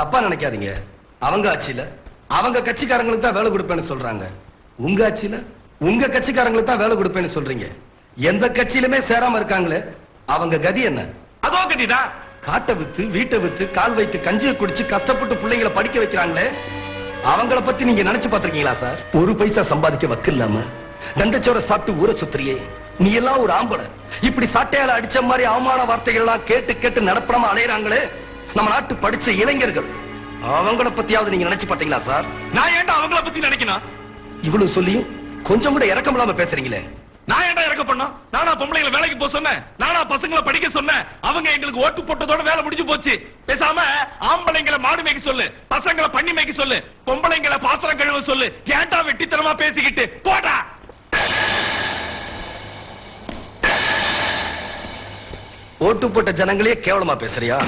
தப்பா நினைக்காதீங்க. அவங்க ஆட்சியில அவங்க கட்சிக்காரங்களுக்கு தான் வேலை கொடுப்பேன்னு சொல்றாங்க. உங்க ஆட்சியில உங்க கட்சிக்காரங்களுக்கு தான் வேலை கொடுப்பேன்னு சொல்றீங்க. எந்த கட்சியிலுமே சேராம இருக்காங்களே, அவங்க கதி என்ன? அதோ கதிதான். காட்டை வித்து வீட்டை வித்து கால் வைத்து கஞ்சியை குடிச்சு கஷ்டப்பட்டு பிள்ளைங்களை படிக்க வைக்கிறாங்களே, அவங்கள பத்தி நீங்க நினைச்சு பாத்திருக்கீங்களா சார்? ஒரு பைசா சம்பாதிக்க வக்கில்லாம தண்டச்சோர சாப்பிட்டு ஊரை சுத்துறியே, நீ எல்லாம் ஒரு ஆம்பளை. இப்படி சாட்டையால அடிச்ச மாதிரி அவமான வார்த்தைகள் எல்லாம் கேட்டு கேட்டு நடப்படாம அலையறாங்களே நம்ம நாட்டு படிச்ச இளைஞர்கள், அவங்கள பத்தியாவது நீங்க நினைச்சு பாத்தீங்களா சார்? நான் ஏன்டா அவங்கள பத்தி நினைக்கணும்? இவ்வளவு சொல்லியும் கொஞ்சம் கூட இறக்கம் இல்லாம பேசுறீங்களே. நான் ஏன்டா இறக்க பண்ணோம்? நானா பொம்பளைங்களை வேலைக்கு போக சொன்னேன்? நானா பசங்களை படிக்க சொன்னேன்? அவங்க எங்களுக்கு ஓட்டு போட்டதோட வேலை முடிஞ்சு போச்சு. பேசாம ஆம்பளைங்களை மாடு மேய்க்க சொல்லு, பசங்களை பண்ணி மேய்க்க சொல்லு, பொம்பளைங்களை பாத்திரம் கழுவ சொல்லு. ஏன்டா வெட்டித்தனமா பேசிக்கிட்டு போடா. ஓட்டு போட்ட ஜனங்களே கேவலமா பேசுறியா?